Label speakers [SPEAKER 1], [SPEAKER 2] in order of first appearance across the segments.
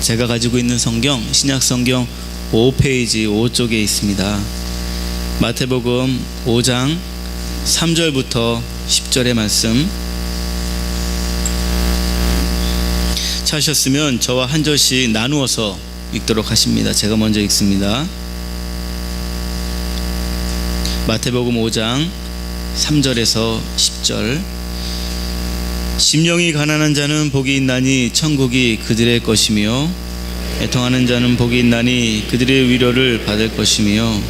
[SPEAKER 1] 제가 가지고 있는 성경 신약성경 5페이지 5쪽에 있습니다. 마태복음 5장 3절부터 10절의 말씀, 찾으셨으면 저와 한 절씩 나누어서 읽도록 하십니다. 제가 먼저 읽습니다. 마태복음 5장 3절에서 10절. 심령이 가난한 자는 복이 있나니 천국이 그들의 것이며, 애통하는 자는 복이 있나니 그들의 위로를 받을 것이며,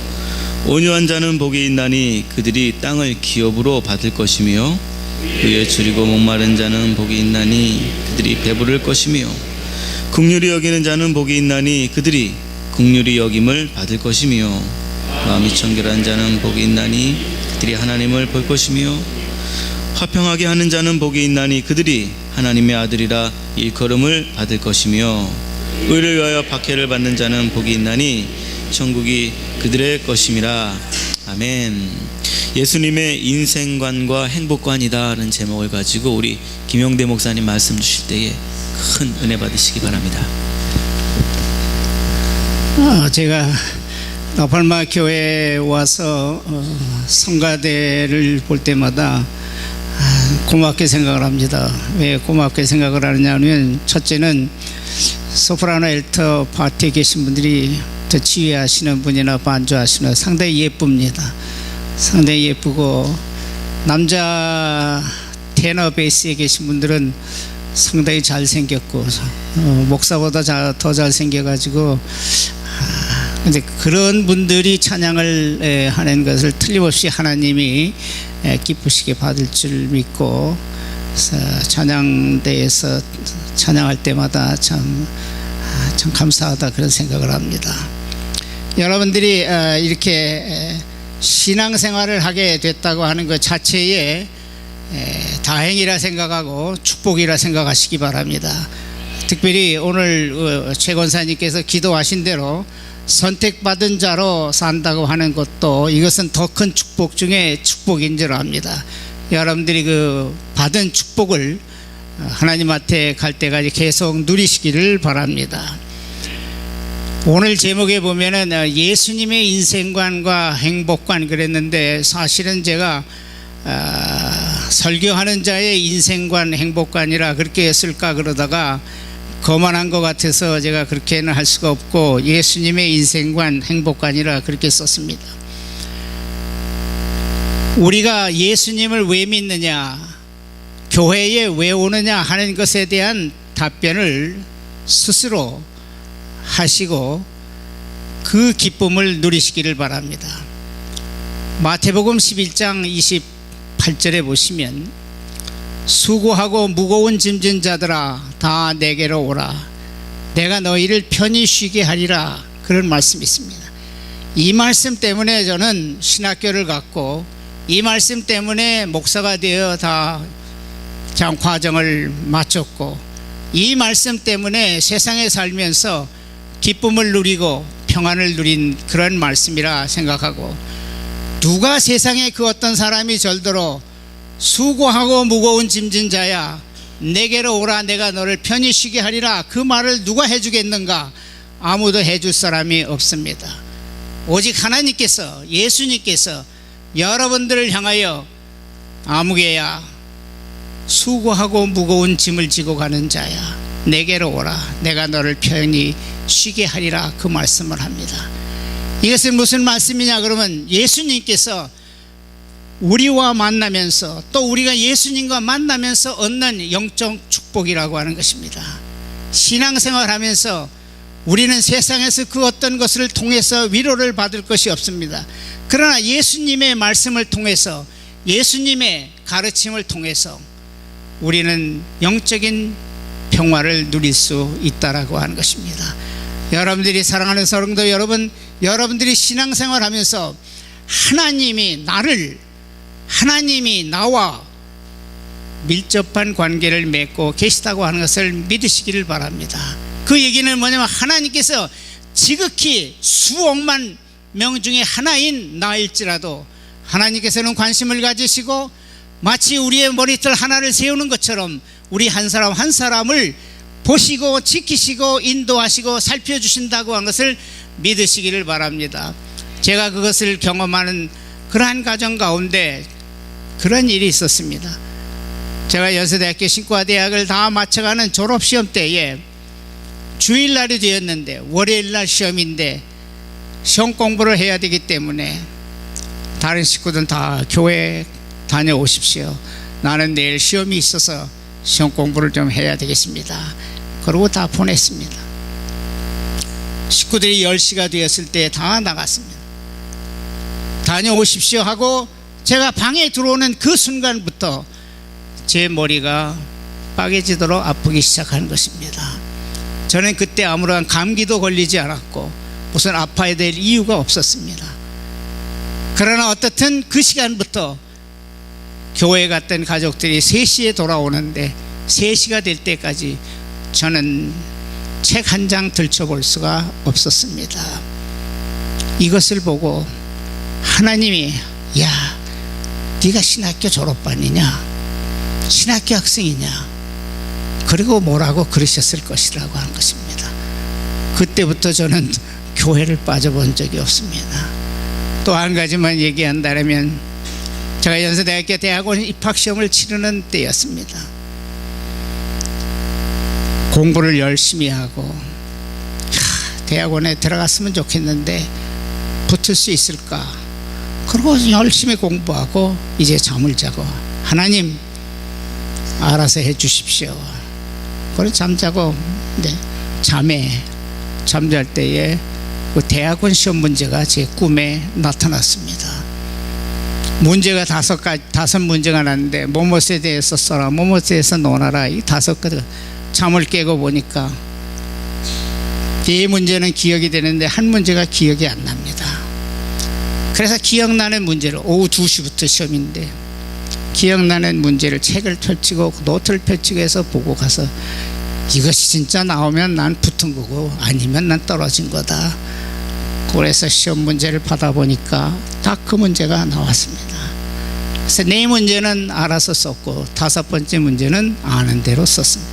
[SPEAKER 1] 온유한 자는 복이 있나니 그들이 땅을 기업으로 받을 것이며, 그에 줄이고 목마른 자는 복이 있나니 그들이 배부를 것이며, 긍휼히 여기는 자는 복이 있나니 그들이 긍휼히 여김을 받을 것이며, 마음이 청결한 자는 복이 있나니 그들이 하나님을 볼 것이며, 화평하게 하는 자는 복이 있나니 그들이 하나님의 아들이라 일컬음을 받을 것이며, 의를 위하여 박해를 받는 자는 복이 있나니 천국이 그들의 것임이라. 아멘. 예수님의 인생관과 행복관이다라는 제목을 가지고 우리 김용대 목사님 말씀 주실 때에 큰 은혜 받으시기 바랍니다.
[SPEAKER 2] 제가 나팔마 교회에 와서 성가대를 볼 때마다 고맙게 생각을 합니다. 왜 고맙게 생각을 하느냐면, 첫째는 소프라노 엘터 파트에 계신 분들이 더 지휘하시는 분이나 반주하시는 상당히 예쁩니다. 상당히 예쁘고, 남자 테너 베이스에 계신 분들은 상당히 잘생겼고, 목사보다 더 잘생겨가지고, 근데 그런 분들이 찬양을 하는 것을 틀림없이 하나님이 기쁘시게 받을 줄 믿고, 찬양대에서 찬양할 때마다 참 감사하다, 그런 생각을 합니다. 여러분들이 이렇게 신앙생활을 하게 됐다고 하는 것 자체에 다행이라 생각하고 축복이라 생각하시기 바랍니다. 특별히 오늘 최 권사님께서 기도하신 대로 선택받은 자로 산다고 하는 것도, 이것은 더 큰 축복 중에 축복인 줄 압니다. 여러분들이 그 받은 축복을 하나님한테 갈 때까지 계속 누리시기를 바랍니다. 오늘 제목에 보면은 예수님의 인생관과 행복관 그랬는데, 사실은 제가 설교하는 자의 인생관 행복관이라 그렇게 했을까 그러다가 거만한 것 같아서 제가 그렇게는 할 수가 없고, 예수님의 인생관 행복관이라 그렇게 썼습니다. 우리가 예수님을 왜 믿느냐, 교회에 왜 오느냐 하는 것에 대한 답변을 스스로 하시고 그 기쁨을 누리시기를 바랍니다. 마태복음 11장 28절에 보시면, 수고하고 무거운 짐진 자들아 다 내게로 오라, 내가 너희를 편히 쉬게 하리라, 그런 말씀이 있습니다. 이 말씀 때문에 저는 신학교를 갔고, 이 말씀 때문에 목사가 되어 다 과정을 마쳤고, 이 말씀 때문에 세상에 살면서 기쁨을 누리고 평안을 누린 그런 말씀이라 생각하고, 누가 세상에 그 어떤 사람이 절대로 수고하고 무거운 짐진 자야 내게로 오라, 내가 너를 편히 쉬게 하리라, 그 말을 누가 해주겠는가? 아무도 해줄 사람이 없습니다. 오직 하나님께서, 예수님께서 여러분들을 향하여 아무개야, 수고하고 무거운 짐을 지고 가는 자야 내게로 오라, 내가 너를 편히 쉬게 하리라, 그 말씀을 합니다. 이것은 무슨 말씀이냐 그러면, 예수님께서 우리와 만나면서, 또 우리가 예수님과 만나면서 얻는 영적 축복이라고 하는 것입니다. 신앙생활 하면서 우리는 세상에서 그 어떤 것을 통해서 위로를 받을 것이 없습니다. 그러나 예수님의 말씀을 통해서, 예수님의 가르침을 통해서 우리는 영적인 평화를 누릴 수 있다라고 하는 것입니다. 여러분들이 사랑하는 성도 여러분, 여러분들이 신앙생활 하면서 하나님이 나와 밀접한 관계를 맺고 계시다고 하는 것을 믿으시기를 바랍니다. 그 얘기는 뭐냐면, 하나님께서 지극히 수억만 명 중에 하나인 나일지라도 하나님께서는 관심을 가지시고, 마치 우리의 머리털 하나를 세우는 것처럼 우리 한 사람 한 사람을 보시고 지키시고 인도하시고 살펴주신다고 한 것을 믿으시기를 바랍니다. 제가 그것을 경험하는 그러한 가정 가운데 그런 일이 있었습니다. 제가 연세대학교 신과대학을 다 마쳐가는 졸업시험 때에 주일날이 되었는데 월요일날 시험인데 시험 공부를 해야 되기 때문에 다른 식구들은 다 교회 다녀오십시오. 나는 내일 시험이 있어서 시험 공부를 좀 해야 되겠습니다. 그러고 다 보냈습니다. 식구들이 10시가 되었을 때 다 나갔습니다. 다녀오십시오 하고 제가 방에 들어오는 그 순간부터 제 머리가 빠개지도록 아프기 시작한 것입니다. 저는 그때 아무런 감기도 걸리지 않았고 무슨 아파야 될 이유가 없었습니다. 그러나 어떻든 그 시간부터 교회 갔던 가족들이 3시에 돌아오는데 3시가 될 때까지 저는 책 한 장 들춰볼 수가 없었습니다. 이것을 보고 하나님이 야, 네가 신학교 졸업반이냐? 신학교 학생이냐? 그리고 뭐라고 그러셨을 것이라고 하는 것입니다. 그때부터 저는 교회를 빠져본 적이 없습니다. 또 한 가지만 얘기한다면 제가 연세대학교 대학원 입학시험을 치르는 때였습니다. 공부를 열심히 하고 대학원에 들어갔으면 좋겠는데 붙을 수 있을까? 그리고 열심히 공부하고 이제 잠을 자고 하나님 알아서 해 주십시오. 그래서 잠자고 잠잘 때에 그 대학원 시험 문제가 제 꿈에 나타났습니다. 문제가 다섯 문제가 났는데 뭐뭐에 대해서 써라, 뭐뭐에 대해서 논하라, 이 5개 잠을 깨고 보니까 이 문제는 기억이 되는데 한 문제가 기억이 안 납니다. 그래서 기억나는 문제를 오후 2시부터 시험인데 기억나는 문제를 책을 펼치고 노트를 펼치고 해서 보고 가서 이것이 진짜 나오면 난 붙은 거고 아니면 난 떨어진 거다. 그래서 시험 문제를 받아보니까 다 그 문제가 나왔습니다. 그래서 4문제는 알아서 썼고 5번째 문제는 아는 대로 썼습니다.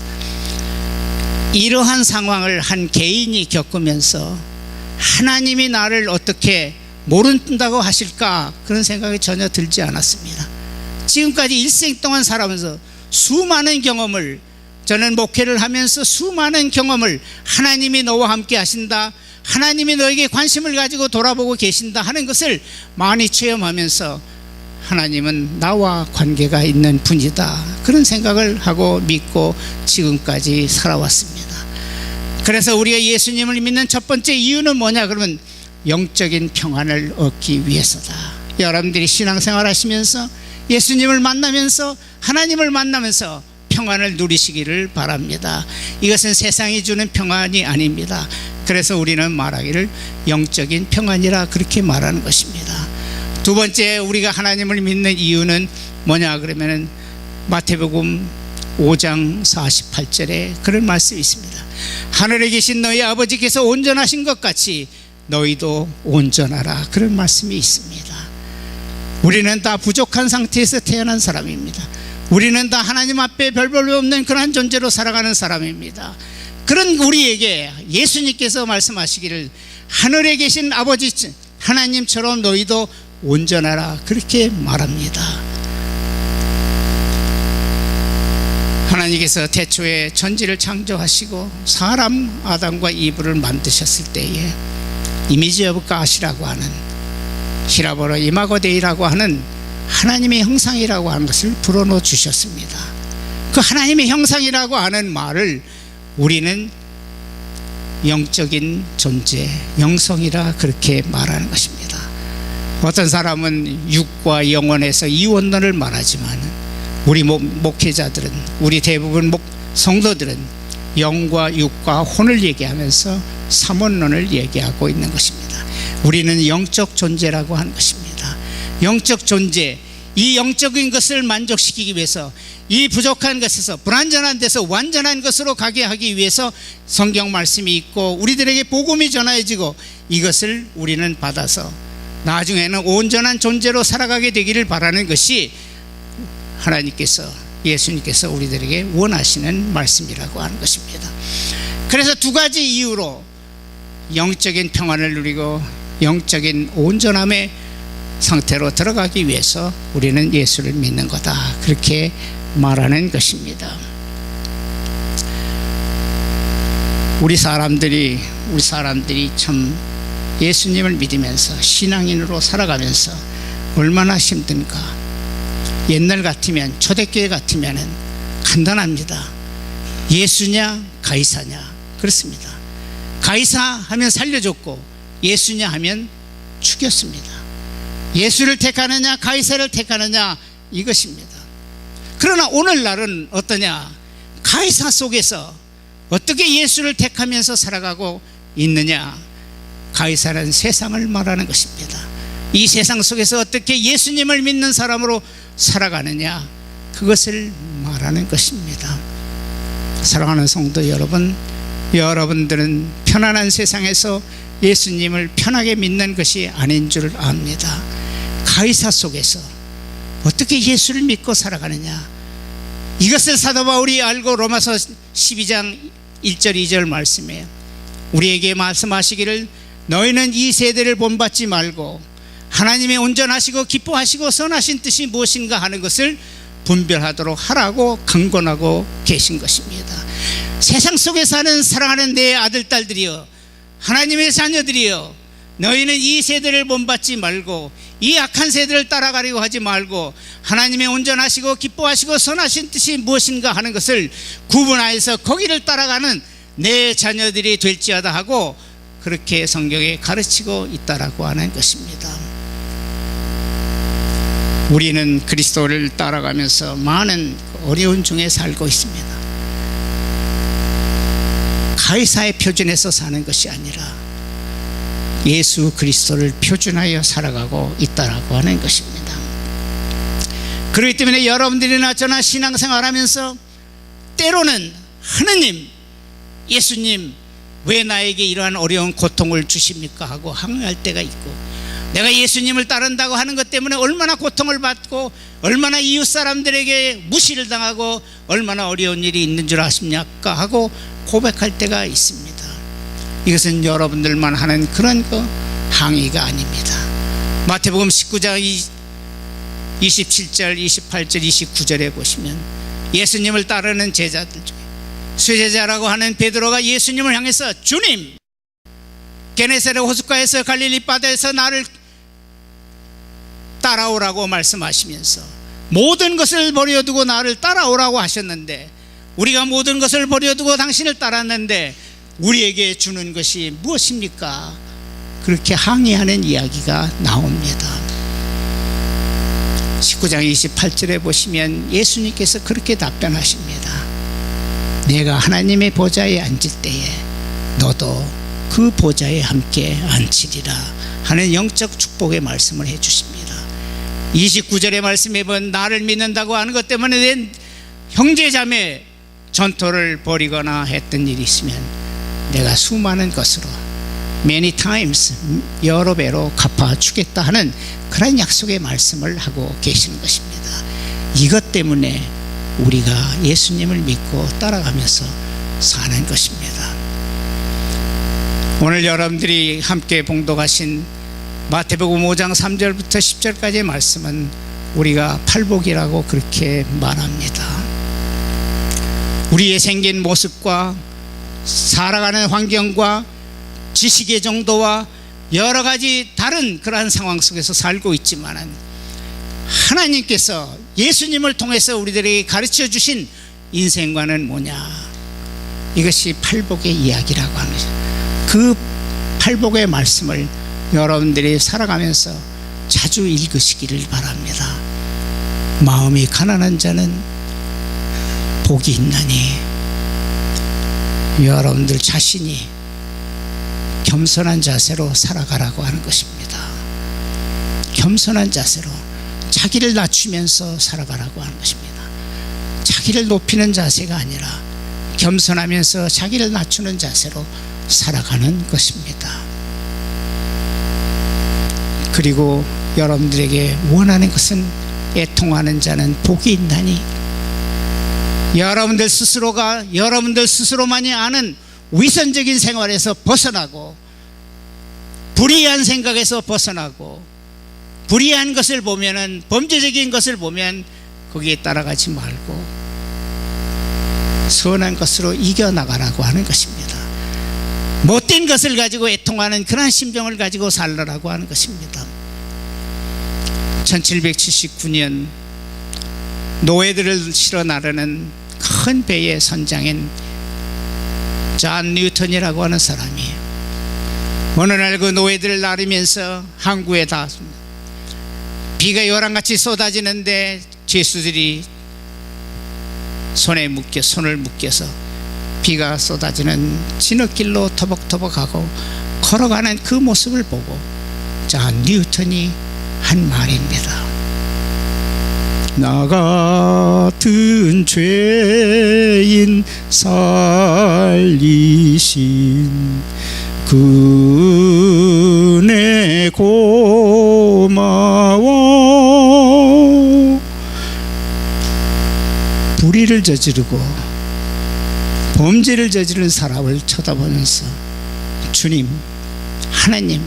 [SPEAKER 2] 이러한 상황을 한 개인이 겪으면서 하나님이 나를 어떻게 모른다고 하실까 그런 생각이 전혀 들지 않았습니다. 지금까지 일생 동안 살아오면서 수많은 경험을 저는 목회를 하면서 수많은 경험을 하나님이 너와 함께 하신다, 하나님이 너에게 관심을 가지고 돌아보고 계신다 하는 것을 많이 체험하면서 하나님은 나와 관계가 있는 분이다 그런 생각을 하고 믿고 지금까지 살아왔습니다. 그래서 우리가 예수님을 믿는 첫 번째 이유는 뭐냐 그러면 영적인 평안을 얻기 위해서다. 여러분들이 신앙생활 하시면서 예수님을 만나면서 하나님을 만나면서 평안을 누리시기를 바랍니다. 이것은 세상이 주는 평안이 아닙니다. 그래서 우리는 말하기를 영적인 평안이라 그렇게 말하는 것입니다. 두 번째 우리가 하나님을 믿는 이유는 뭐냐 그러면은 마태복음 5장 48절에 그런 말씀이 있습니다. 하늘에 계신 너희 아버지께서 온전하신 것 같이 너희도 온전하라 그런 말씀이 있습니다. 우리는 다 부족한 상태에서 태어난 사람입니다. 우리는 다 하나님 앞에 별 볼일 없는 그러한 존재로 살아가는 사람입니다. 그런 우리에게 예수님께서 말씀하시기를 하늘에 계신 아버지 하나님처럼 너희도 온전하라 그렇게 말합니다. 하나님께서 태초에 천지를 창조하시고 사람 아담과 이브를 만드셨을 때에 이미지 오브 갓이라고 하는 히라보로 이마고데이라고 하는 하나님의 형상이라고 하는 것을 불어넣어 주셨습니다. 그 하나님의 형상이라고 하는 말을 우리는 영적인 존재, 영성이라 그렇게 말하는 것입니다. 어떤 사람은 육과 영혼에서 이원론을 말하지만 우리 목회자들은 우리 대부분 성도들은 영과 육과 혼을 얘기하면서 삼원론을 얘기하고 있는 것입니다. 우리는 영적 존재라고 하는 것입니다. 영적 존재, 이 영적인 것을 만족시키기 위해서 이 부족한 것에서 불완전한 데서 완전한 것으로 가게 하기 위해서 성경 말씀이 있고 우리들에게 복음이 전해지고 이것을 우리는 받아서 나중에는 온전한 존재로 살아가게 되기를 바라는 것이 하나님께서 예수님께서 우리들에게 원하시는 말씀이라고 하는 것입니다. 그래서 두 가지 이유로 영적인 평안을 누리고 영적인 온전함의 상태로 들어가기 위해서 우리는 예수를 믿는 거다, 그렇게 말하는 것입니다. 우리 사람들이 참 예수님을 믿으면서 신앙인으로 살아가면서 얼마나 힘든가. 옛날 같으면, 초대교회 같으면 간단합니다. 예수냐 가이사냐, 그렇습니다. 가이사 하면 살려줬고 예수냐 하면 죽였습니다. 예수를 택하느냐 가이사를 택하느냐, 이것입니다. 그러나 오늘날은 어떠냐? 가이사 속에서 어떻게 예수를 택하면서 살아가고 있느냐? 가이사는 세상을 말하는 것입니다. 이 세상 속에서 어떻게 예수님을 믿는 사람으로 살아가느냐, 그것을 말하는 것입니다. 사랑하는 성도 여러분, 여러분들은 편안한 세상에서 예수님을 편하게 믿는 것이 아닌 줄 압니다. 가이사 속에서 어떻게 예수를 믿고 살아가느냐, 이것을 사도 바울이 알고 로마서 12장 1절 2절 말씀에 우리에게 말씀하시기를 너희는 이 세대를 본받지 말고 하나님의 온전하시고 기뻐하시고 선하신 뜻이 무엇인가 하는 것을 분별하도록 하라고 강권하고 계신 것입니다. 세상 속에 사는 사랑하는 내 아들 딸들이여, 하나님의 자녀들이여, 너희는 이 세대를 본받지 말고 이 악한 세대를 따라가려고 하지 말고 하나님의 온전하시고 기뻐하시고 선하신 뜻이 무엇인가 하는 것을 구분하여서 거기를 따라가는 내 자녀들이 될지어다 하고 그렇게 성경에 가르치고 있다라고 하는 것입니다. 우리는 그리스도를 따라가면서 많은 어려운 중에 살고 있습니다. 가이사의 표준에서 사는 것이 아니라 예수 그리스도를 표준하여 살아가고 있다라고 하는 것입니다. 그렇기 때문에 여러분들이나 저나 신앙생활하면서 때로는 하느님, 예수님 왜 나에게 이러한 어려운 고통을 주십니까 하고 항의할 때가 있고, 내가 예수님을 따른다고 하는 것 때문에 얼마나 고통을 받고 얼마나 이웃 사람들에게 무시를 당하고 얼마나 어려운 일이 있는 줄 아십니까 하고 고백할 때가 있습니다. 이것은 여러분들만 하는 그런 항의가 아닙니다. 마태복음 19장 27절 28절 29절에 보시면 예수님을 따르는 제자들 중에 수제자라고 하는 베드로가 예수님을 향해서 주님, 게네사렛 호숫가에서 갈릴리 바다에서 나를 따라오라고 말씀하시면서 모든 것을 버려두고 나를 따라오라고 하셨는데, 우리가 모든 것을 버려두고 당신을 따랐는데 우리에게 주는 것이 무엇입니까? 그렇게 항의하는 이야기가 나옵니다. 19장 28절에 보시면 예수님께서 그렇게 답변하십니다. 내가 하나님의 보좌에 앉을 때에 너도 그 보좌에 함께 앉히리라 하는 영적 축복의 말씀을 해주십니다. 29절의 말씀에 보면 나를 믿는다고 하는 것 때문에 내 형제자매 전토를 벌이거나 했던 일이 있으면 내가 수많은 것으로 many times 여러 배로 갚아주겠다 하는 그런 약속의 말씀을 하고 계시는 것입니다. 이것 때문에 우리가 예수님을 믿고 따라가면서 사는 것입니다. 오늘 여러분들이 함께 봉독하신 마태복음 5장 3절부터 10절까지의 말씀은 우리가 팔복이라고 그렇게 말합니다. 우리의 생긴 모습과 살아가는 환경과 지식의 정도와 여러 가지 다른 그러한 상황 속에서 살고 있지만 하나님께서 예수님을 통해서 우리들에게 가르쳐 주신 인생관은 뭐냐? 이것이 팔복의 이야기라고 하는 거죠. 그 팔복의 말씀을 여러분들이 살아가면서 자주 읽으시기를 바랍니다. 마음이 가난한 자는 복이 있나니, 여러분들 자신이 겸손한 자세로 살아가라고 하는 것입니다. 겸손한 자세로 자기를 낮추면서 살아가라고 하는 것입니다. 자기를 높이는 자세가 아니라 겸손하면서 자기를 낮추는 자세로 살아가는 것입니다. 그리고 여러분들에게 원하는 것은 애통하는 자는 복이 있나니, 여러분들 스스로가 여러분들 스스로만이 아는 위선적인 생활에서 벗어나고 불의한 생각에서 벗어나고 불의한 것을 보면은 범죄적인 것을 보면 거기에 따라가지 말고 선한 것으로 이겨나가라고 하는 것입니다. 못된 것을 가지고 애통하는 그런 심정을 가지고 살라고 하는 것입니다. 1779년 노예들을 실어 나르는 큰 배의 선장인 존 뉴턴이라고 하는 사람이에요. 어느 날 그 노예들을 나르면서 항구에 닿았습니다. 비가 요란같이 쏟아지는데 죄수들이 손을 묶여서 비가 쏟아지는 진흙길로 터벅터벅하고 걸어가는 그 모습을 보고 존 뉴턴이 한 말입니다. 나 같은 죄인 살리신 그 은혜 고마워. 불의를 저지르고 범죄를 저지른 사람을 쳐다보면서 주님, 하나님,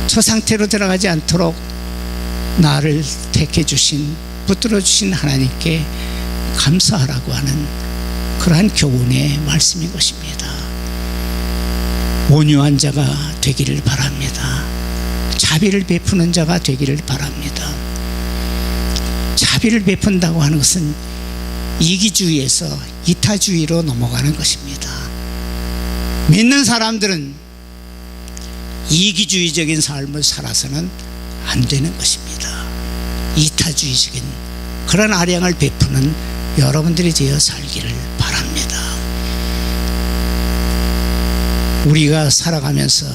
[SPEAKER 2] 저 상태로 들어가지 않도록 나를 택해 주신, 붙들어 주신 하나님께 감사하라고 하는 그러한 교훈의 말씀인 것입니다. 온유한 자가 되기를 바랍니다. 자비를 베푸는 자가 되기를 바랍니다. 자비를 베푼다고 하는 것은 이기주의에서 이타주의로 넘어가는 것입니다. 믿는 사람들은 이기주의적인 삶을 살아서는 안 되는 것입니다. 이타주의적인 그런 아량을 베푸는 여러분들이 되어 살기를 바랍니다. 우리가 살아가면서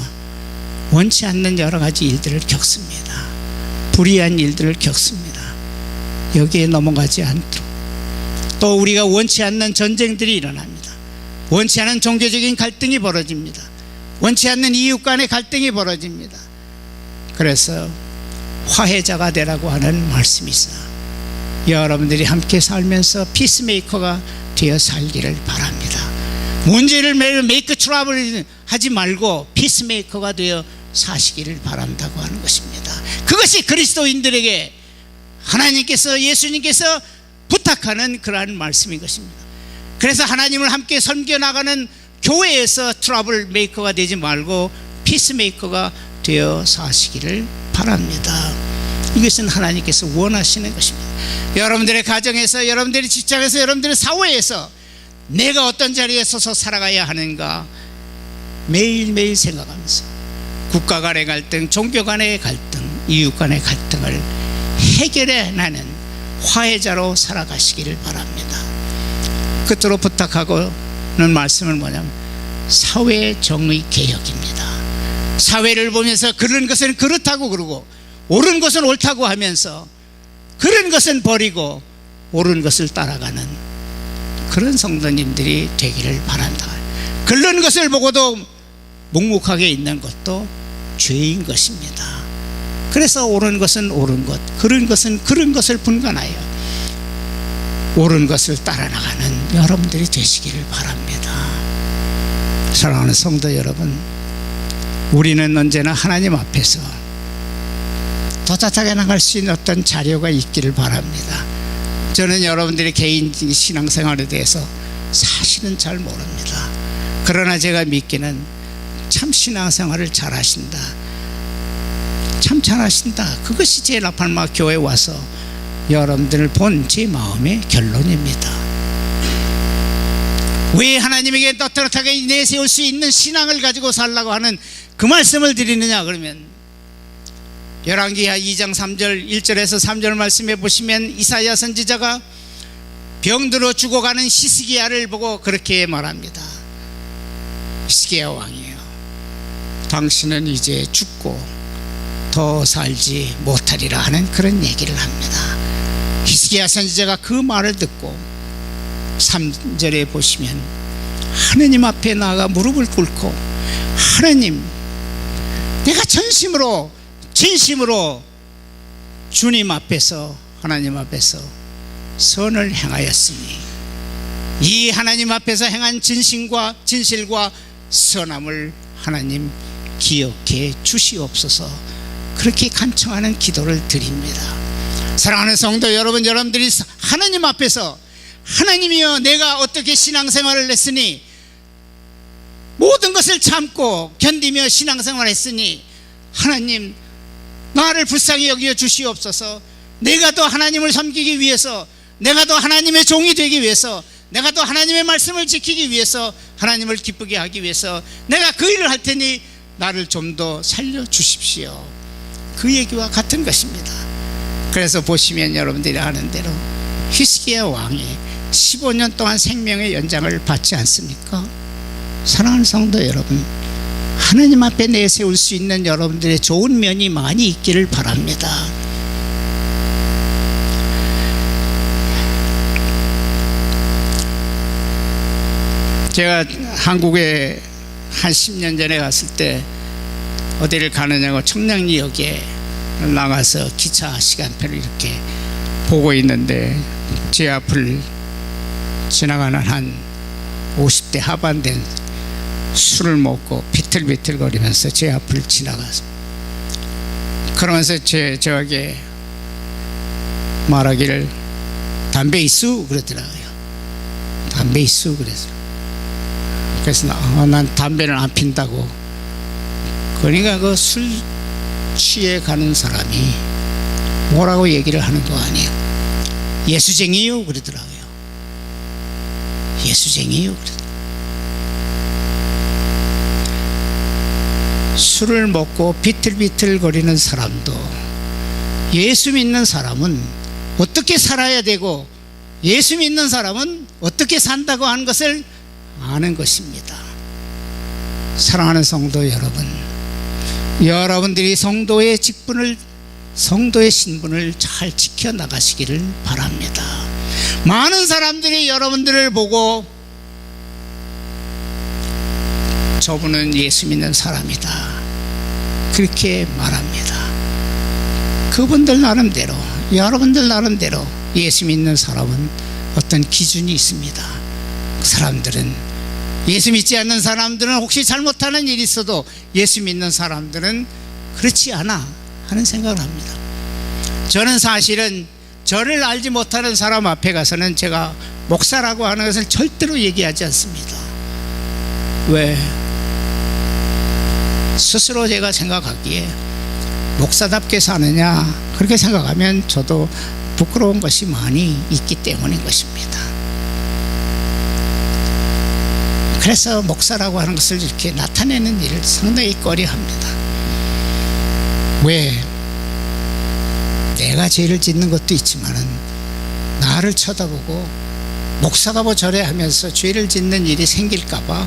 [SPEAKER 2] 원치 않는 여러 가지 일들을 겪습니다. 불의한 일들을 겪습니다. 여기에 넘어가지 않도록, 또 우리가 원치 않는 전쟁들이 일어납니다. 원치 않은 종교적인 갈등이 벌어집니다. 원치 않는 이웃 간의 갈등이 벌어집니다. 그래서 화해자가 되라고 하는 말씀이 있어요. 여러분들이 함께 살면서 피스메이커가 되어 살기를 바랍니다. 문제를 매일 메이크 트러블 하지 말고 피스메이커가 되어 사시기를 바란다고 하는 것입니다. 그것이 그리스도인들에게 하나님께서, 예수님께서 부탁하는 그러한 말씀인 것입니다. 그래서 하나님을 함께 섬겨나가는 교회에서 트러블 메이커가 되지 말고 피스메이커가 되어 사시기를 바랍니다. 이것은 하나님께서 원하시는 것입니다. 여러분들의 가정에서, 여러분들의 직장에서, 여러분들의 사회에서 내가 어떤 자리에 서서 살아가야 하는가 매일매일 생각하면서 국가 간의 갈등, 종교 간의 갈등, 이웃 간의 갈등을 해결해 나는 화해자로 살아가시기를 바랍니다. 끝으로 부탁하고는 말씀은 뭐냐면 사회 정의 개혁입니다. 사회를 보면서 그런 것은 그렇다고 그러고 옳은 것은 옳다고 하면서 그런 것은 버리고 옳은 것을 따라가는 그런 성도님들이 되기를 바란다. 그런 것을 보고도 묵묵하게 있는 것도 죄인 것입니다. 그래서 옳은 것은 옳은 것, 그런 것은 그런 것을 분간하여 옳은 것을 따라 나가는 여러분들이 되시기를 바랍니다. 사랑하는 성도 여러분, 우리는 언제나 하나님 앞에서 도tat하게 나갈 수 있는 어떤 자료가 있기를 바랍니다. 저는 여러분들의 개인적인 신앙생활에 대해서 사실은 잘 모릅니다. 그러나 제가 믿기는 참 신앙생활을 잘 하신다, 참 잘하신다, 그것이 제 라팔마 교회에 와서 여러분들을 본 제 마음의 결론입니다. 왜 하나님에게 떳떳하게 내세울 수 있는 신앙을 가지고 살라고 하는 그 말씀을 드리느냐 그러면 열왕기하 2장 3절 1절에서 3절 말씀해 보시면 이사야 선지자가 병들어 죽어가는 히스기야를 보고 그렇게 말합니다. 히스기야 왕이에요, 당신은 이제 죽고 더 살지 못하리라 하는 그런 얘기를 합니다. 히스기야 선지자가 그 말을 듣고 3절에 보시면 하느님 앞에 나아가 무릎을 꿇고 하느님, 내가 진심으로 주님 앞에서, 하나님 앞에서 선을 행하였으니 이 하나님 앞에서 행한 진실과 선함을 하나님 기억해 주시옵소서. 그렇게 간청하는 기도를 드립니다. 사랑하는 성도 여러분, 여러분들이 하나님 앞에서 하나님이여, 내가 어떻게 신앙생활을 했으니, 모든 것을 참고 견디며 신앙생활을 했으니 하나님 나를 불쌍히 여겨 주시옵소서. 내가 더 하나님을 섬기기 위해서, 내가 더 하나님의 종이 되기 위해서, 내가 더 하나님의 말씀을 지키기 위해서, 하나님을 기쁘게 하기 위해서 내가 그 일을 할 테니 나를 좀 더 살려주십시오. 그 얘기와 같은 것입니다. 그래서 보시면 여러분들이 아는 대로 히스기야 왕이 15년 동안 생명의 연장을 받지 않습니까? 사랑하는 성도 여러분, 하나님 앞에 내세울 수 있는 여러분들의 좋은 면이 많이 있기를 바랍니다. 제가 한국에 한 10년 전에 갔을 때 어디를 가느냐고 청량리역에 나가서 기차 시간표를 이렇게 보고 있는데 제 앞을 지나가는 한 50대 하반 된 술을 먹고 비틀비틀 거리면서 제 앞을 지나가서, 그러면서 저에게 말하기를 담배 있수? 그러더라고요. 담배 있수? 그래서 난 담배를 안 핀다고. 그러니까 그 술 취해 가는 사람이 뭐라고 얘기를 하는 거 아니에요. 예수쟁이요? 그러더라고요. 예수쟁이요? 술을 먹고 비틀비틀 거리는 사람도 예수 믿는 사람은 어떻게 살아야 되고 예수 믿는 사람은 어떻게 산다고 하는 것을 아는 것입니다. 사랑하는 성도 여러분, 여러분들이 성도의 직분을, 성도의 신분을 잘 지켜나가시기를 바랍니다. 많은 사람들이 여러분들을 보고 저분은 예수 믿는 사람이다 그렇게 말합니다. 그분들 나름대로, 여러분들 나름대로 예수 믿는 사람은 어떤 기준이 있습니다. 그 사람들은, 예수 믿지 않는 사람들은 혹시 잘못하는 일이 있어도 예수 믿는 사람들은 그렇지 않아 하는 생각을 합니다. 저는 사실은 저를 알지 못하는 사람 앞에 가서는 제가 목사라고 하는 것을 절대로 얘기하지 않습니다. 왜? 스스로 제가 생각하기에 목사답게 사느냐 그렇게 생각하면 저도 부끄러운 것이 많이 있기 때문인 것입니다. 그래서 목사라고 하는 것을 이렇게 나타내는 일을 상당히 꺼려합니다. 왜? 내가 죄를 짓는 것도 있지만은 나를 쳐다보고 목사가 뭐 저래 하면서 죄를 짓는 일이 생길까봐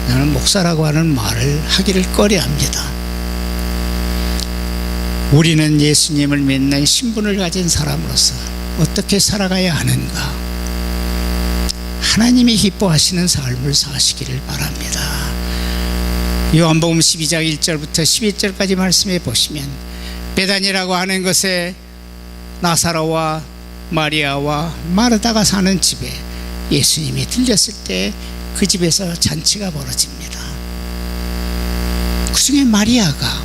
[SPEAKER 2] 나는 목사라고 하는 말을 하기를 꺼려합니다. 우리는 예수님을 믿는 신분을 가진 사람으로서 어떻게 살아가야 하는가? 하나님이 기뻐하시는 삶을 사시기를 바랍니다. 요한복음 12장 1절부터 12절까지 말씀해 보시면 베다니라고 하는 것에 나사로와 마리아와 마르다가 사는 집에 예수님이 들렸을 때 그 집에서 잔치가 벌어집니다. 그 중에 마리아가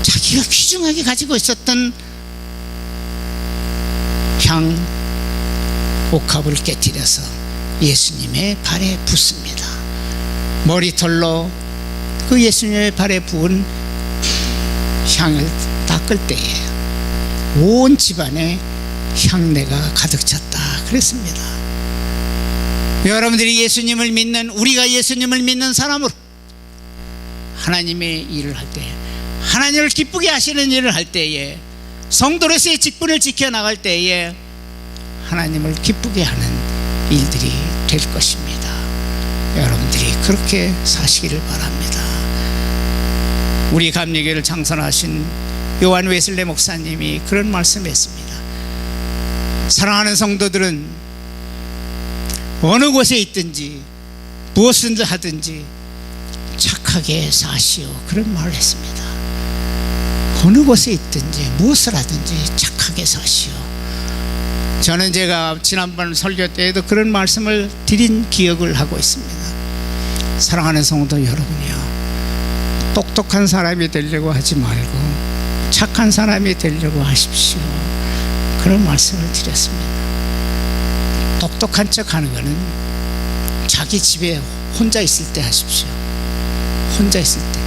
[SPEAKER 2] 자기가 귀중하게 가지고 있었던 향 옥합을 깨뜨려서 예수님의 발에 붓습니다. 머리털로 그 예수님의 발에 부은 향을 닦을 때에 온 집안에 향내가 가득 찼다 그랬습니다. 여러분들이 예수님을 믿는, 우리가 예수님을 믿는 사람으로 하나님의 일을 할 때, 하나님을 기쁘게 하시는 일을 할 때에, 성도로서의 직분을 지켜나갈 때에 하나님을 기쁘게 하는 일들이 될 것입니다. 여러분들이 그렇게 사시기를 바랍니다. 우리 감리교를 창설하신 요한 웨슬레 목사님이 그런 말씀했습니다. 사랑하는 성도들은 어느 곳에 있든지 무엇을 하든지 착하게 사시오 그런 말을 했습니다. 어느 곳에 있든지 무엇을 하든지 착하게 사시오. 저는 제가 지난번 설교 때에도 그런 말씀을 드린 기억을 하고 있습니다. 사랑하는 성도 여러분이요, 똑똑한 사람이 되려고 하지 말고 착한 사람이 되려고 하십시오. 그런 말씀을 드렸습니다. 똑똑한 척 하는 거는 자기 집에 혼자 있을 때 하십시오. 혼자 있을 때.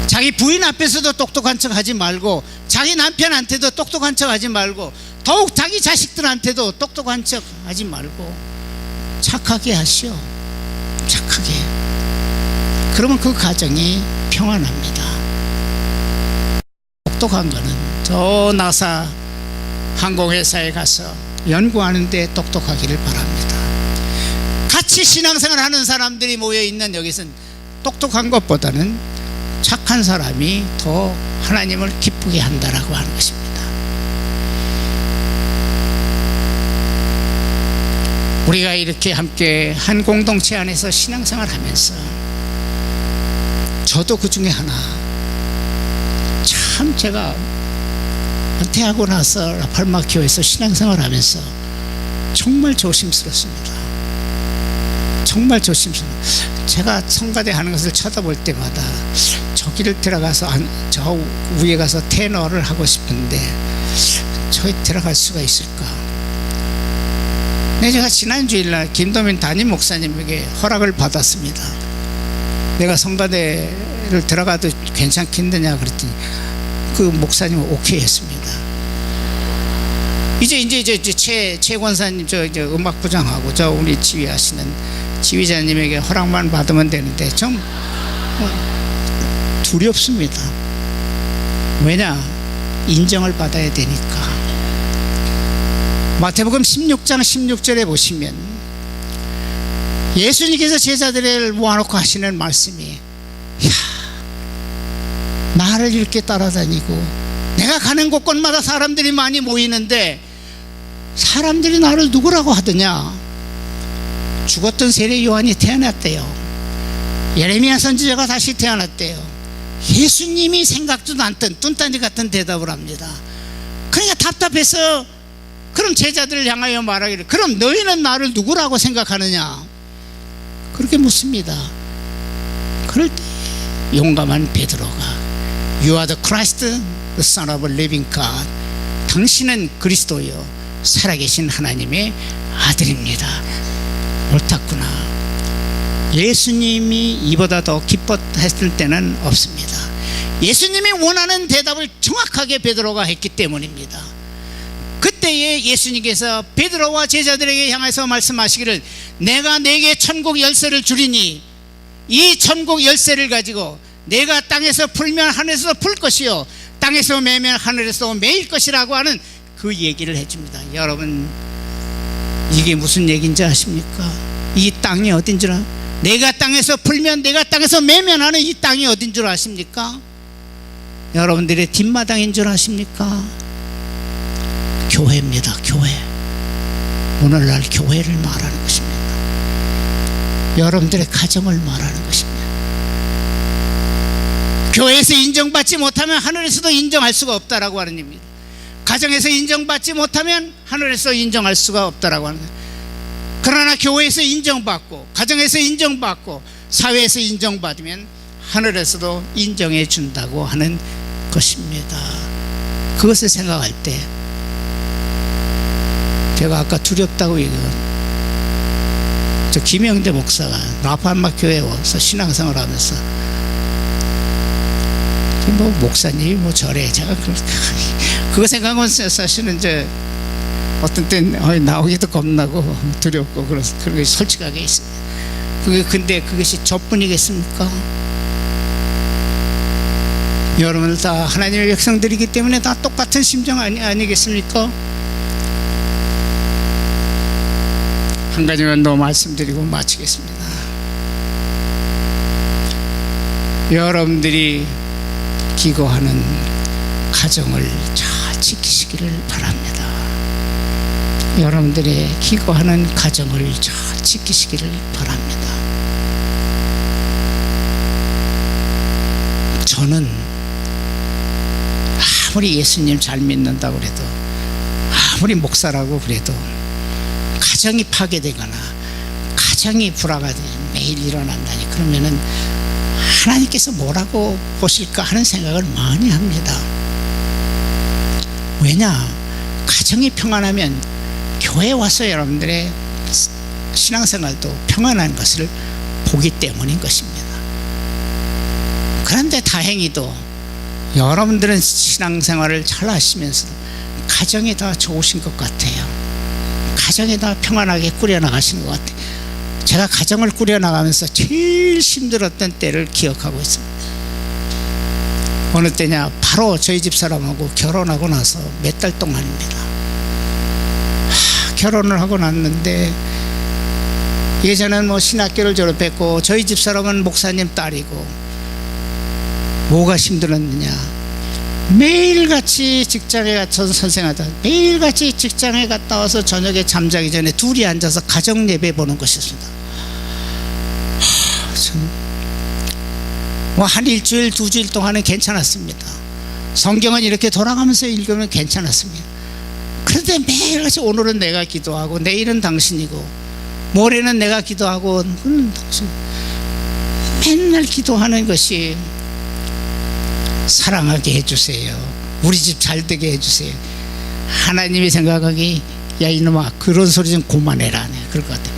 [SPEAKER 2] 자기 부인 앞에서도 똑똑한 척 하지 말고, 자기 남편한테도 똑똑한 척 하지 말고, 더욱 자기 자식들한테도 똑똑한 척 하지 말고 착하게 하시오. 착하게. 그러면 그 가정이 평안합니다. 똑똑한 거는 저 나사 항공회사에 가서 연구하는데 똑똑하기를 바랍니다. 같이 신앙생활 하는 사람들이 모여있는 여기서는 똑똑한 것보다는 착한 사람이 더 하나님을 기쁘게 한다라고 하는 것입니다. 우리가 이렇게 함께 한 공동체 안에서 신앙생활 하면서 저도 그 중에 하나, 참 제가 은퇴하고 나서 라팔마 교회에서 신앙생활 하면서 정말 조심스럽습니다. 정말 조심스럽습니다. 제가 성가대 하는 것을 쳐다볼 때마다 저기를 들어가서 저 위에 가서 테너를 하고 싶은데 저기 들어갈 수가 있을까? 네, 제가 지난 주일날 김도민 담임 목사님에게 허락을 받았습니다. 내가 성가대를 들어가도 괜찮겠느냐 그랬더니 그 목사님은 오케이 했습니다. 이제 최 권사님 저 음악부장하고 저 우리 지휘하시는 지휘자님에게 허락만 받으면 되는데 좀 두렵습니다. 왜냐? 인정을 받아야 되니까. 마태복음 16장 16절에 보시면 예수님께서 제자들을 모아놓고 하시는 말씀이, 나를 이렇게 따라다니고 내가 가는 곳곳마다 사람들이 많이 모이는데 사람들이 나를 누구라고 하더냐? 죽었던 세례 요한이 태어났대요. 예레미야 선지자가 다시 태어났대요. 예수님이 생각도 않던 뚱딴지 같은 대답을 합니다. 그러니까 답답해서 그럼 제자들을 향하여 말하기를, 그럼 너희는 나를 누구라고 생각하느냐? 그렇게 묻습니다. 그럴 때 용감한 베드로가 You are the Christ, the Son of a living God. 당신은 그리스도요 살아계신 하나님의 아들입니다. 옳았구나. 예수님이 이보다 더 기뻐했을 때는 없습니다. 예수님이 원하는 대답을 정확하게 베드로가 했기 때문입니다. 그때에 예수님께서 베드로와 제자들에게 향해서 말씀하시기를, 내가 네게 천국 열쇠를 주리니 이 천국 열쇠를 가지고 내가 땅에서 풀면 하늘에서 풀 것이요 땅에서 매면 하늘에서 매일 것이라고 하는 그 얘기를 해줍니다. 여러분, 이게 무슨 얘기인지 아십니까? 이 땅이 어딘 줄 내가 땅에서 풀면 내가 땅에서 매면 하는 이 땅이 어딘 줄 아십니까? 여러분들의 뒷마당인 줄 아십니까? 교회입니다. 교회. 오늘날 교회를 말하는 것입니다. 여러분들의 가정을 말하는 것입니다. 교회에서 인정받지 못하면 하늘에서도 인정할 수가 없다라고 하는 의미입니다. 가정에서 인정받지 못하면 하늘에서 인정할 수가 없다라고 하는 거예요. 그러나 교회에서 인정받고 가정에서 인정받고 사회에서 인정받으면 하늘에서도 인정해 준다고 하는 것입니다. 그것을 생각할 때 제가 아까 두렵다고 얘기했죠. 저 김영대 목사가 라파마 교회에 와서 신앙생활 하면서 뭐 목사님이 뭐 저래, 제가 그거 생각하면 사실은 이제 어떤 때는 나오기도 겁나고 두렵고 그래서 그런 게 솔직하게 있습니다. 근데 그것이 저뿐이겠습니까? 여러분들 다 하나님의 백성들이기 때문에 다 똑같은 심정 아니겠습니까? 한 가지만 더 말씀드리고 마치겠습니다. 여러분들이 기거하는 가정을 잘 지키시기를 바랍니다. 여러분들의 기거하는 가정을 잘 지키시기를 바랍니다. 저는 아무리 예수님 잘 믿는다고 해도 아무리 목사라고 그래도 가정이 파괴되거나 가정이 불화가 매일 일어난다니, 그러면은 하나님께서 뭐라고 보실까 하는 생각을 많이 합니다. 왜냐? 가정이 평안하면 교회 와서 여러분들의 신앙생활도 평안한 것을 보기 때문인 것입니다. 그런데 다행히도 여러분들은 신앙생활을 잘 하시면서도 가정이 더 좋으신 것 같아요. 가정이 더 평안하게 꾸려나가시는 것 같아요. 제가 가정을 꾸려나가면서 제일 힘들었던 때를 기억하고 있습니다. 어느 때냐? 바로 저희 집 사람하고 결혼하고 나서 몇 달 동안입니다. 결혼을 하고 났는데, 예전에는 뭐 신학교를 졸업했고 저희 집 사람은 목사님 딸이고, 뭐가 힘들었느냐? 매일같이 직장에 갔다, 선생하다 매일같이 직장에 갔다 와서 저녁에 잠자기 전에 둘이 앉아서 가정 예배 보는 것이었습니다. 뭐 한 일주일, 두 주일 동안은 괜찮았습니다. 성경은 이렇게 돌아가면서 읽으면 괜찮았습니다. 그런데 매일같이 오늘은 내가 기도하고 내일은 당신이고 모레는 내가 기도하고 당신, 맨날 기도하는 것이 사랑하게 해주세요, 우리 집 잘되게 해주세요. 하나님이 생각하기, 야 이놈아 그런 소리 좀 그만해라, 그럴 것 같아.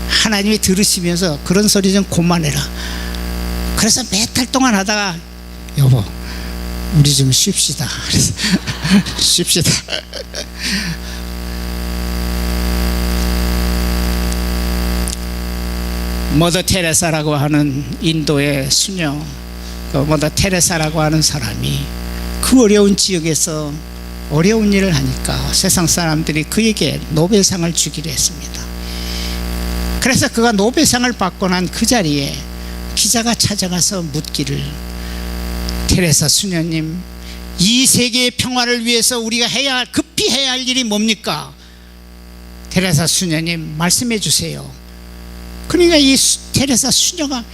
[SPEAKER 2] 하나님이 들으시면서 그런 소리 좀 그만해라. 그래서 몇 달 동안 하다가, 여보 우리 좀 쉽시다. 그래서 쉽시다. 머더 테레사라고 하는 인도의 수녀, 머더 테레사라고 하는 사람이 그 어려운 지역에서 어려운 일을 하니까 세상 사람들이 그에게 노벨상을 주기로 했습니다. 그래서 그가 노벨상을 받고 난 그 자리에 기자가 찾아가서 묻기를, 테레사 수녀님, 이 세계의 평화를 위해서 우리가 급히 해야 할 일이 뭡니까? 테레사 수녀님 말씀해 주세요. 그러니까 이 테레사 수녀가,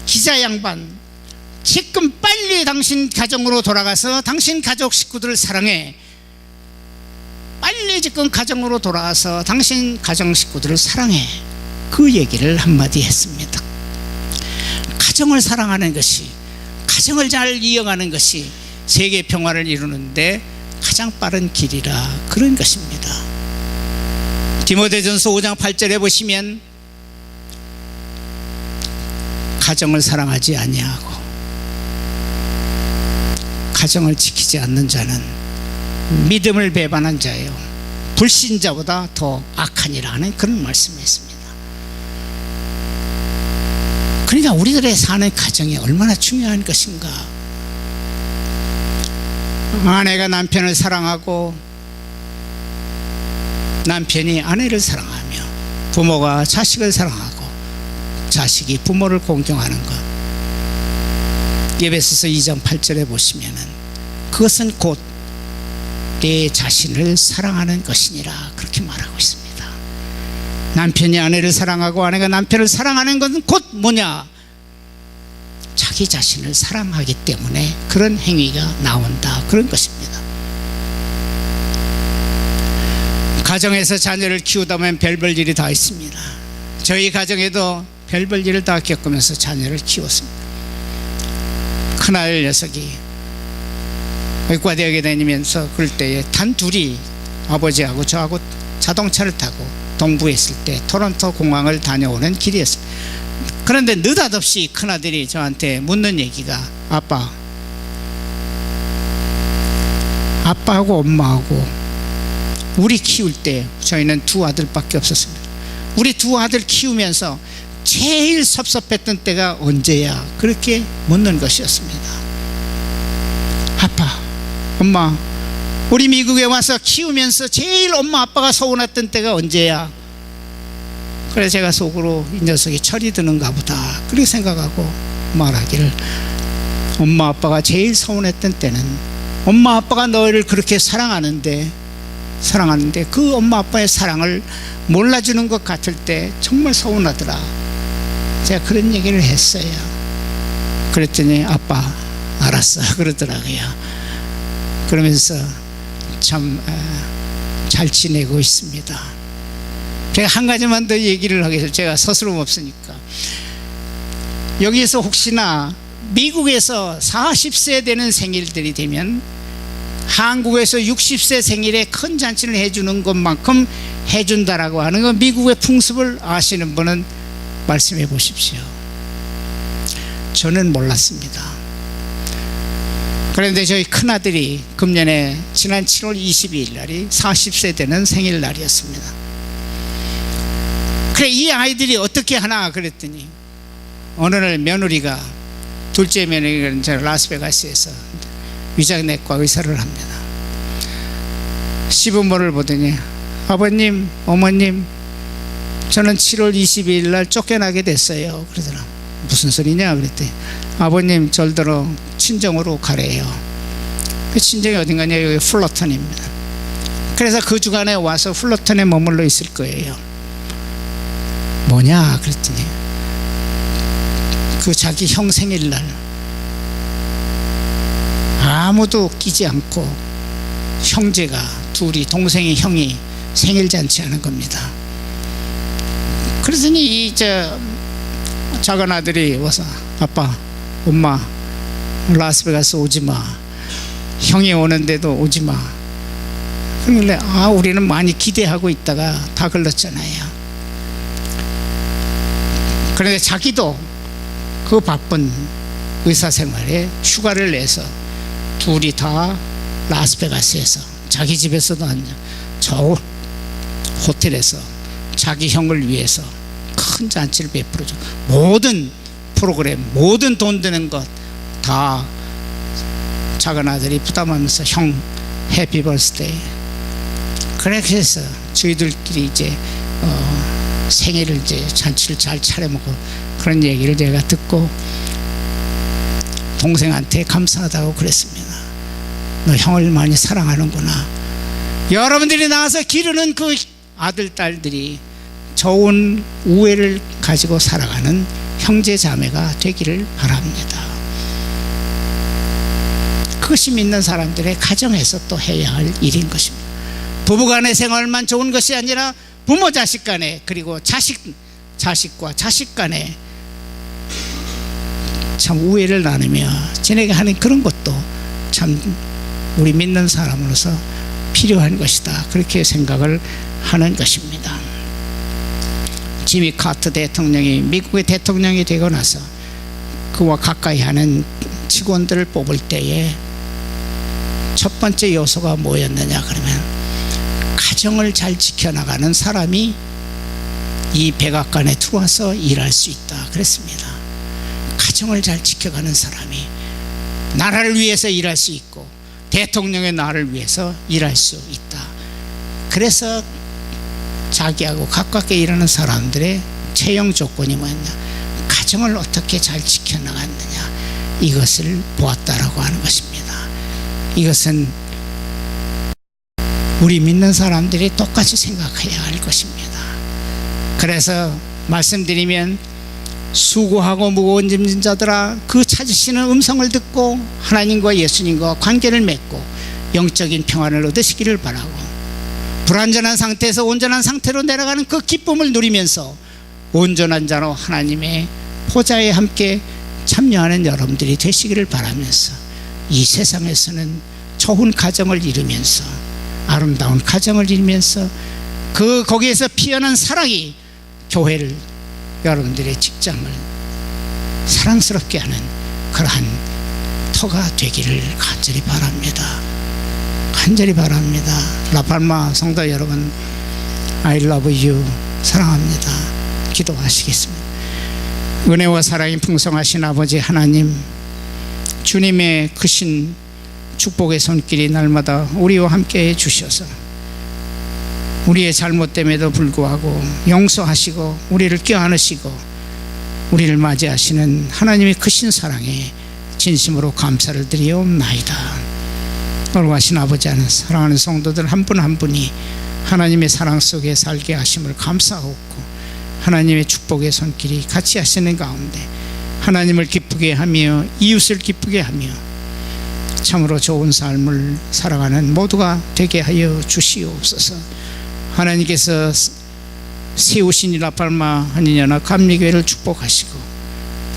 [SPEAKER 2] 기자 양반, 지금 빨리 당신 가정으로 돌아가서 당신 가족 식구들을 사랑해. 빨리 지금 가정으로 돌아가서 당신 가정 식구들을 사랑해. 그 얘기를 한마디 했습니다. 가정을 사랑하는 것이, 가정을 잘 이어가는 것이 세계 평화를 이루는데 가장 빠른 길이라, 그런 것입니다. 디모데전서 5장 8절에 보시면, 가정을 사랑하지 아니하고 가정을 지키지 않는 자는 믿음을 배반한 자요 불신자보다 더 악하니라 하는 그런 말씀을 했습니다. 그러니까 우리들의 사는 가정이 얼마나 중요한 것인가. 아내가 남편을 사랑하고 남편이 아내를 사랑하며 부모가 자식을 사랑하고 자식이 부모를 공경하는 것, 에베소서 2장 8절에 보시면은 그것은 곧 내 자신을 사랑하는 것이니라, 그렇게 말하고 있습니다. 남편이 아내를 사랑하고 아내가 남편을 사랑하는 것은 곧 뭐냐? 자기 자신을 사랑하기 때문에 그런 행위가 나온다, 그런 것입니다. 가정에서 자녀를 키우다 보면 별별 일이 다 있습니다. 저희 가정에도 별별 일을 다 겪으면서 자녀를 키웠습니다. 큰아들 녀석이 의과대학에 다니면서 그럴 때에 단 둘이, 아버지하고 저하고 자동차를 타고 동부에 있을 때 토론토 공항을 다녀오는 길이었습니다. 그런데 느닷없이 큰아들이 저한테 묻는 얘기가, 아빠하고 엄마하고 우리 키울 때, 저희는 두 아들밖에 없었습니다. 우리 두 아들 키우면서 제일 섭섭했던 때가 언제야? 그렇게 묻는 것이었습니다. 아빠, 엄마, 우리 미국에 와서 키우면서 제일 엄마 아빠가 서운했던 때가 언제야? 그래서 제가 속으로 이 녀석이 철이 드는가 보다 그렇게 생각하고 말하기를, 엄마 아빠가 제일 서운했던 때는 엄마 아빠가 너희를 그렇게 사랑하는데 그 엄마 아빠의 사랑을 몰라주는 것 같을 때 정말 서운하더라. 제가 그런 얘기를 했어요. 그랬더니 아빠 알았어 그러더라고요. 그러면서 참 잘 지내고 있습니다. 제가 한 가지만 더 얘기를 하겠습니다. 제가 서스럼 없으니까. 여기에서 혹시나 미국에서 40세 되는 생일들이 되면 한국에서 60세 생일에 큰 잔치를 해주는 것만큼 해준다라고 하는 건 미국의 풍습을 아시는 분은 말씀해 보십시오. 저는 몰랐습니다. 그런데 저희 큰아들이 금년에 지난 7월 22일 날이 40세 되는 생일날이었습니다. 그래, 이 아이들이 어떻게 하나 그랬더니 어느 날 며느리가, 둘째 며느리가 라스베가스에서 위장내과 의사를 합니다. 시부모를 보더니 아버님, 어머님, 저는 7월 22일 날 쫓겨나게 됐어요. 그러더라. 무슨 소리냐 그랬더니 아버님 절대로 친정으로 가래요. 그 친정이 어딘가냐, 여기 플러턴입니다. 그래서 그 주간에 와서 플러턴에 머물러 있을 거예요. 뭐냐 그랬더니 그 자기 형 생일날 아무도 끼지 않고 형제가 둘이, 동생이 형이 생일 잔치하는 겁니다. 그러더니 이 작은 아들이 와서 아빠, 엄마 라스베가스 오지 마. 형이 오는데도 오지 마. 그러길래 우리는 많이 기대하고 있다가 다 걸렸잖아요. 그런데 자기도 그 바쁜 의사생활에 휴가를 내서 둘이 다 라스베가스에서 자기 집에서도 아니야, 저 호텔에서 자기 형을 위해서 큰 잔치를 베풀어줘. 모든 프로그램, 모든 돈 드는 것 다 작은 아들이 부담하면서 형 해피 버스데이. 그래서 저희들끼리 이제 생일을 이제 잔치를 잘 차려먹고 그런 얘기를 제가 듣고 동생한테 감사하다고 그랬습니다. 너 형을 많이 사랑하는구나. 여러분들이 나와서 기르는 그 아들, 딸들이 좋은 우애를 가지고 살아가는 형제 자매가 되기를 바랍니다. 그것이 믿는 사람들의 가정에서 또 해야 할 일인 것입니다. 부부간의 생활만 좋은 것이 아니라 부모 자식 간에, 그리고 자식과 자식 간에 참 우애를 나누며 지내게 하는 그런 것도 참 우리 믿는 사람으로서 필요한 것이다, 그렇게 생각을 하는 것입니다. 지미 카터 대통령이 미국의 대통령이 되고 나서 그와 가까이 하는 직원들을 뽑을 때에 첫 번째 요소가 뭐였느냐 그러면 가정을 잘 지켜나가는 사람이 이 백악관에 들어와서 일할 수 있다 그랬습니다. 가정을 잘 지켜가는 사람이 나라를 위해서 일할 수 있고 대통령의 나라를 위해서 일할 수 있다. 그래서 자기하고 가깝게 일하는 사람들의 채용 조건이 뭐였냐, 가정을 어떻게 잘 지켜나갔느냐, 이것을 보았다라고 하는 것입니다. 이것은 우리 믿는 사람들이 똑같이 생각해야 할 것입니다. 그래서 말씀드리면 수고하고 무거운 짐진 자들아, 그 찾으시는 음성을 듣고 하나님과 예수님과 관계를 맺고 영적인 평안을 얻으시기를 바라고, 불완전한 상태에서 온전한 상태로 내려가는 그 기쁨을 누리면서 온전한 자로 하나님의 보좌에 함께 참여하는 여러분들이 되시기를 바라면서 이 세상에서는 좋은 가정을 이루면서, 아름다운 가정을 이루면서 거기에서 피어난 사랑이 교회를, 여러분들의 직장을 사랑스럽게 하는 그러한 터가 되기를 간절히 바랍니다. 간절히 바랍니다. 라팔마 성도 여러분, I love you, 사랑합니다. 기도하시겠습니다. 은혜와 사랑이 풍성하신 아버지 하나님, 주님의 크신 축복의 손길이 날마다 우리와 함께 해주셔서 우리의 잘못됨에도 불구하고 용서하시고 우리를 껴안으시고 우리를 맞이하시는 하나님의 크신 사랑에 진심으로 감사를 드리옵나이다. 거룩하신 아버지 하나님, 사랑하는 성도들 한 분 한 분이 하나님의 사랑 속에 살게 하심을 감사하옵고, 하나님의 축복의 손길이 같이 하시는 가운데 하나님을 기쁘게 하며 이웃을 기쁘게 하며 참으로 좋은 삶을 살아가는 모두가 되게 하여 주시옵소서. 하나님께서 세우신 이 라팔마 한인연합 감리교회를 축복하시고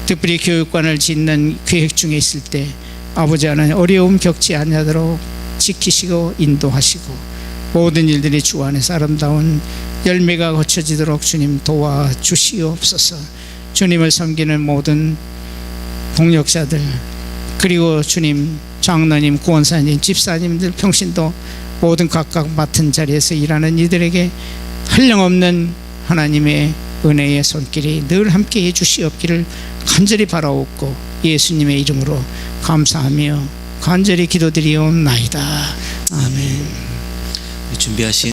[SPEAKER 2] 특별히 교육관을 짓는 계획 중에 있을 때 아버지 하나님 어려움 겪지 않도록 지키시고 인도하시고 모든 일들이 주 안에서 아름다운 열매가 거쳐지도록 주님 도와주시옵소서. 주님을 섬기는 모든 동력자들 그리고 주님 장로님 구원사님 집사님들 평신도 모든 각각 맡은 자리에서 일하는 이들에게 한량없는 하나님의 은혜의 손길이 늘 함께해 주시옵기를 간절히 바라옵고 예수님의 이름으로 감사하며 간절히 기도드리옵나이다. 아멘.
[SPEAKER 1] 준비하신